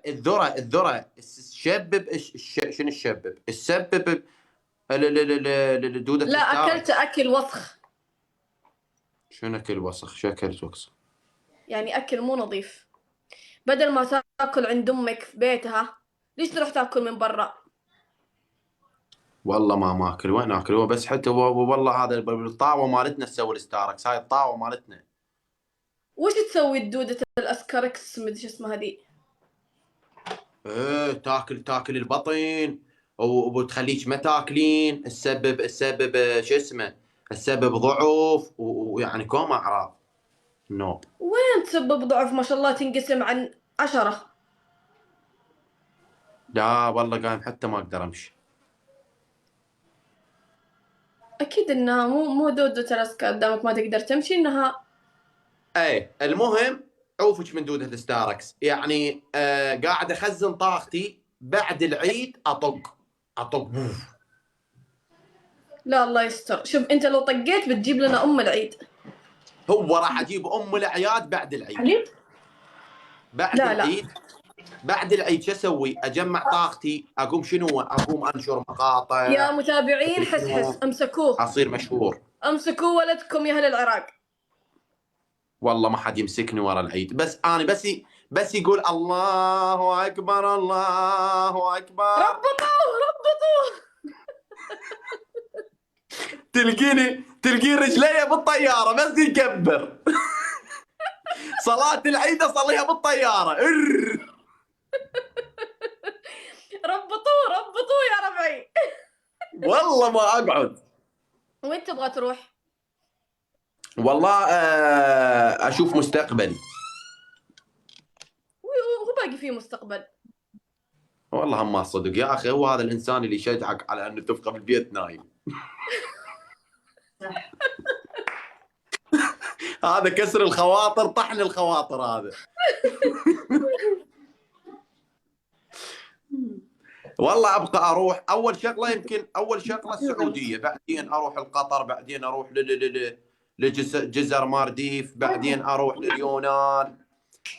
الذرة الشبب شنو الشبب السبب دودة لا الستاركس. اكلت اكل وسخ. شنو اكل وسخ؟ شو اكلت وسخ؟ يعني اكل مو نظيف. بدل ما تاكل عند امك في بيتها ليش تروح تاكل من برا؟ والله ما ماكل، وين اكل؟ هو بس حتى والله هذا الطاوه مالتنا تسوي الستاركس، هاي الطاوه مالتنا. وش تسوي الدودة الاسكاركس مدري شو اسمها ذي؟ ايه تاكل البطن وتخليك ما تاكلين، السبب شو اسمه، السبب ضعف ويعني كوم اعراض. نو. وين تسبب ضعف؟ ما شاء الله تنقسم عن 10. لا والله قايم حتى ما اقدر امشي. اكيد انها مو دودة الاسكار قدامك ما تقدر تمشي، انها ايه المهم عوفك من دودة الستاركس يعني. قاعد اخزن طاقتي بعد العيد اطق بوف. لا الله يستر. شوف انت لو طقيت بتجيب لنا ام العيد. هو راح اجيب ام الاعياد بعد العيد. حليب. بعد لا لا العيد بعد العيد شو اسوي؟ اجمع طاقتي، اقوم شنو؟ اقوم انشر يا مقاطع. متابعين حس حس امسكوه. اصير مشهور. امسكوه ولدكم يا اهل العراق. والله ما حد يمسكني ورا العيد، بس انا بس يقول الله اكبر الله اكبر. ربطوه. تلقين رجليه بالطياره بس يكبر. صلاة العيد اصليها بالطياره. ربطوه يا ربعي. والله ما اقعد. وين تبغى تروح؟ والله اشوف مستقبلي. هو باقي فيه مستقبل. والله هم ما صدق يا اخي، هو هذا الانسان اللي يشجعك على انه تبقى بالبيت نايم. هذا كسر الخواطر، طحن الخواطر هذا. والله ابقى اروح اول شغله، يمكن اول شغله السعوديه، بعدين اروح القطر، بعدين اروح لجزر مالديف، بعدين اروح لليونان،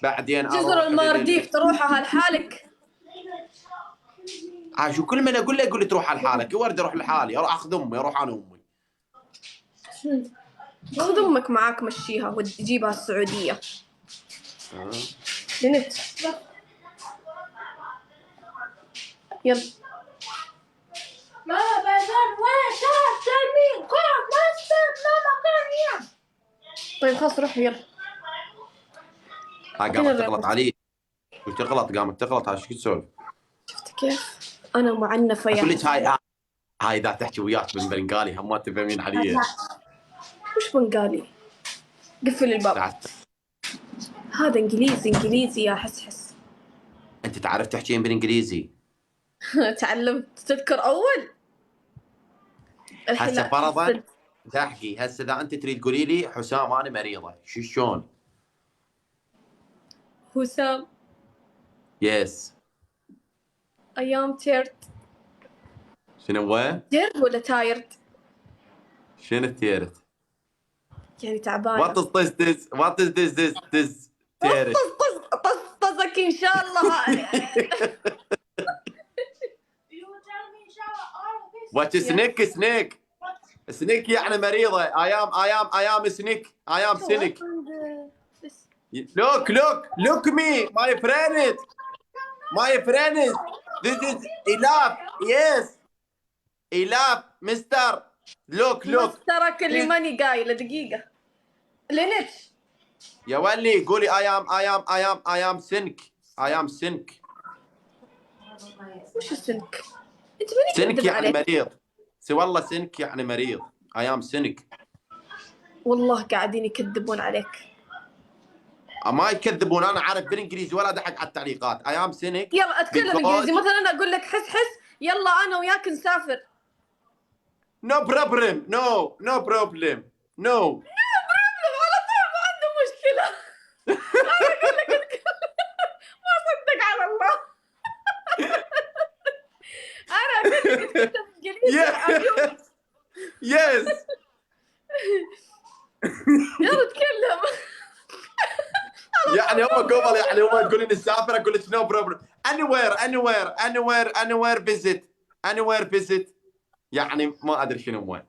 بعدين جزر اروح المالديف تروحها لحالك؟ شو كل من اقول له يقول لي تروح على حالك. ورد اروح لحالي، اروح اخذ امي، اروح انا وامي. خذ امك معاك مشيها وتجيبها السعوديه. لنت يلا. طيب خلاص روح يلا. قامت تغلط علي. قامت تغلط. شو تسولف؟ شفت كيف؟ انا معنفه يا اقول لك هاي اذا تحكي وياك بالبنغالي هم ما تفهمين علي. وش بنغالي؟ قفل الباب. هذا انجليزي يا حس. انت تعرف تحكين بالانجليزي؟ تعلمت. تذكر اول هسه فرضا تحكي هسه اذا انت تريد تقولي لي حسام انا مريضه شلون؟ حسام يس. ايام تيرد. شنو هو؟ تيرد ولا تايرد؟ شنو تيرت؟ يعني تعبانه. What is this تيرت؟ طزك ان شاء الله. What سنيك يعني مريضه. I am سنيك. Look me my friend this is Elaf. Yes Elaf مستر. look مسترك اللي ماني قايله دقيقه. لينت يا ولي قولي I am سنك. وش السنك؟ انت ماني سنك كذب يعني عليك. مريض. والله سنك يعني مريض. I am سنك. والله قاعدين يكذبون عليك. ما يكذبون، انا عارف بالانجليزي ولا دحق على التعليقات. I am سنك. يلا اتكلم انجليزي. مثلا انا اقول لك حس يلا انا وياك نسافر. No problem. على طول ما عنده مشكله. انا اقول لك اتكلم. ما صدق على الله. انا اقول لك اتكلم انجليزي. Yes. يلا اتكلم. يعني هم قبل يعني هم تقولين نسافر اقول لك no problem. anywhere visit يعني ما ادري شنو وين.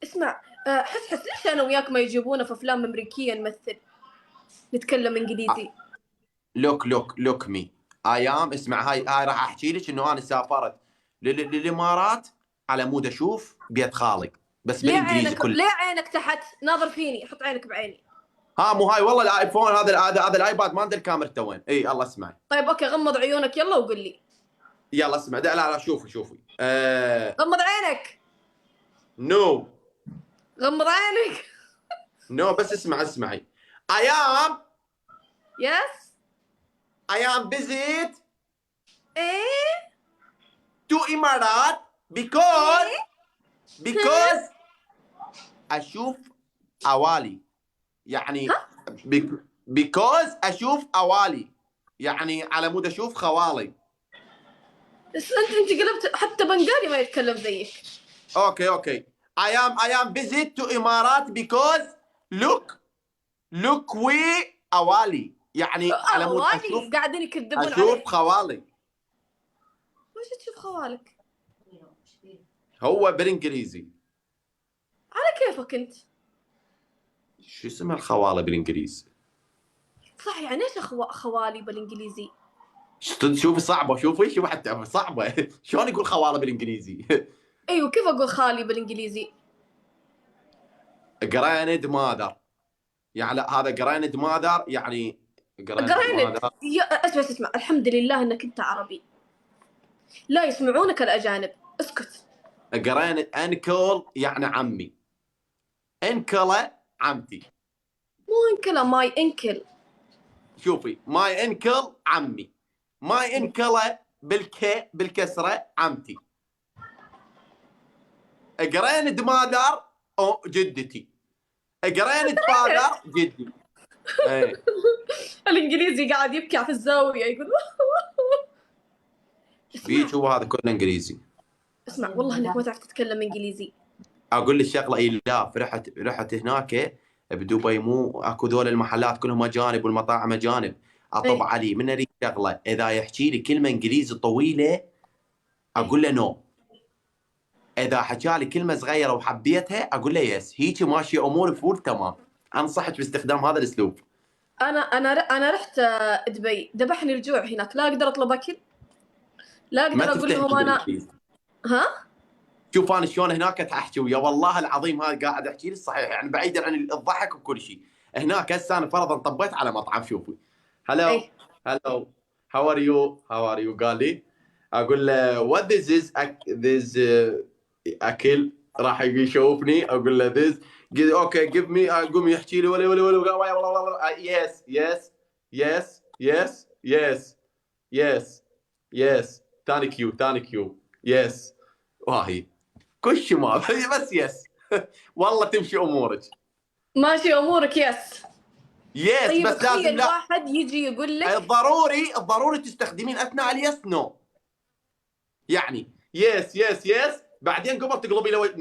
اسمع حس ليش انا وياك ما يجيبونا في افلام امريكيه نمثل نتكلم انجليزي؟ لوك مي ايام. اسمع هاي راح احكي لك انه انا سافرت للامارات على مود اشوف بيت خالي بس بالانجليزي كله. ليه عينك تحت ناظر فيني؟ حط عينك بعيني. مو هاي والله الايفون هذا الايباد ما ادري كاميرته وين. اي الله اسمعي. طيب اوكي غمض عيونك يلا وقول لي. يلا اسمع. لا شوفي غمض عينك. نو غمض عينك. نو بس اسمعي. I am visit ايه to Emirat because اشوف اوالي يعني because اشوف اوالي يعني على مود اشوف خوالي. بس انت قلبت حتى بنغالي ما يتكلم زيك. اوكي I am visit to Emirat because look we اوالي يعني على مود اشوف قاعدين يكذبون عليك. اشوف خوالي. وش تشوف خوالك؟ هو بالانجليزي. على كيفك انت. شو اسمها الخوالة بالانجليزي؟ صح يعني ايش خوالي بالانجليزي؟ شوفي صعبة. شوفي حتى صعبة. شلون يقول خوالة بالانجليزي؟ ايوه كيف اقول خالي بالانجليزي؟ جراند ماذر يعني هذا جراند ماذر يعني جراند. اسمع الحمد لله انك انت عربي لا يسمعونك الاجانب. اسكت. جراند انكل يعني عمي. انكله عمتي. مو انكله ماي انكل. شوفي ماي انكل عمي. ماي انكله بالكسره عمتي. جراند ماذر جدتي. جراند فاذر جدي. ايه الانجليزي قاعد يبكي في الزاويه يقول فيك هو هذا كله انجليزي. اسمع والله انك ما تعرف تتكلم انجليزي. اقول لك شغله. اي لا رحت هناك بدبي مو اكو ذول المحلات كلهم اجانب والمطاعم اجانب. اطب علي من اريد شغله اذا يحكي لي كلمه انجليزي طويله اقول له نو. اذا حكى لي كلمه صغيره وحبيتها اقول له يس. هيك ماشي اموري فول تمام. انصحك باستخدام هذا الاسلوب. انا رحت دبي ذبحني الجوع هناك. لا اقدر اطلب اكل لا اقدر اقول لهم انا ها. شوف انا شلون هناك احكي ويا والله العظيم هذا قاعد احكي لي الصحيح يعني بعيدا عن الضحك وكل شيء. هناك هسه انا فرضا طبيت على مطعم. شوفي هلو هاو ار يو قال لي. اقول له وات ذيس اكل. راح يشوفني اقول له ذيس اوكي جيف مي. قوم يحكي لي ولا يس ثانك يو يس. وهي كش ما بس يس. والله تمشي امورك. ماشي امورك يس. طيب بس لازم لا واحد يجي يقول لك الضروري تستخدمين اثناء اليس نو. يعني يس بعدين قبل تقلبي له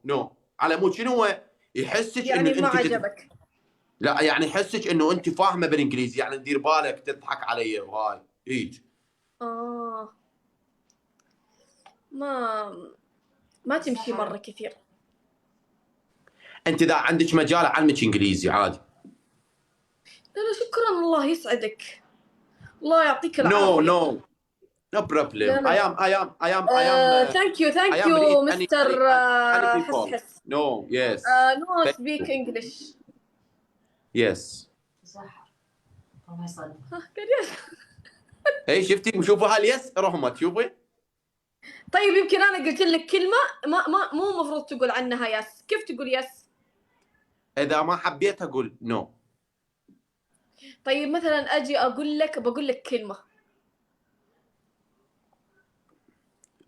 نو على مود شنو يحسك يعني انه ما انت عجبك. لا يعني يحسك انه انت فاهمه بالانجليزي يعني دير بالك تضحك علي وهاي هيك. ما تمشي مره كثير. انت اذا عندك مجال اعلمك انجليزي عادي. لا شكرا الله يسعدك. الله يعطيك العافيه. نو problem. I am thank you Mr. حس. No yes. No speak English. Yes. صح. الله يصلح. يس. اي شفتي شوفوا هاليس رحمت شوفي. طيب يمكن انا قلت لك كلمه مو المفروض تقول عنها يس. كيف تقول يس؟ اذا ما حبيت اقول نو. طيب مثلا اجي بقول لك كلمه.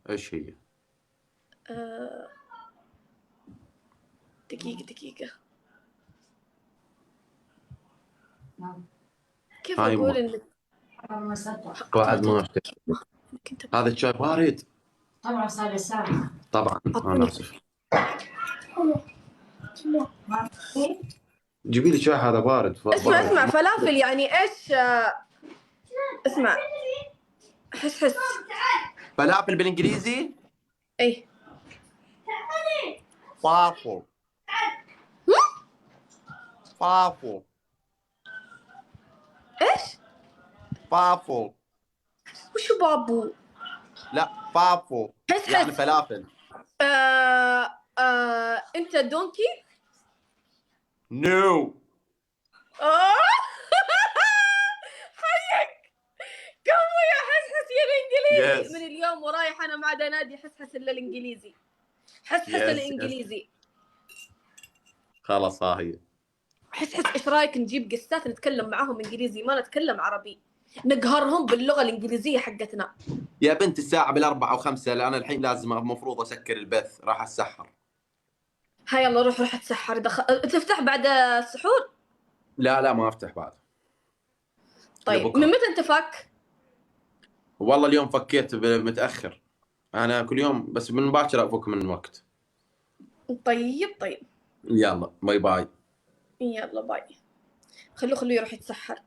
ايش هي؟ دقيقه كيف اقول انك بعد ما هذا الشاي بارد. طبعا صار الساعة. طبعا انا اسف. جيبي لي شاي هذا بارد. اسمع فلافل يعني ايش؟ اسمع حس حس. فلافل بالانجليزي؟ اي. فافل. فافل. ايش؟ فافل. وشو بابو؟ لا فافل حس يعني حس. فلافل. انت دونكي؟ نو. آه. حيك. كفو يا حس حس يا الانجليزي. يس من اليوم ورايح انا ما عاد انادي حس حس الا الانجليزي. حس حس يس يس. الانجليزي. خلاص ها هي. حس حس ايش رايك نجيب قسات نتكلم معاهم انجليزي ما نتكلم عربي، نقهرهم باللغه الانجليزيه حقتنا. يا بنت الساعة بال4 و5، أنا الحين لازم المفروض أسكر البث، راح أتسحر. هيا يلا روح اتسحر. تفتح بعد السحور؟ لا ما أفتح بعد. طيب من لبكرة. متى انت فاك؟ والله اليوم فكيت متأخر. أنا كل يوم بس من باكر أفك من وقت. طيب يلا باي باي. يلا باي. خلوه يروح يتسحر.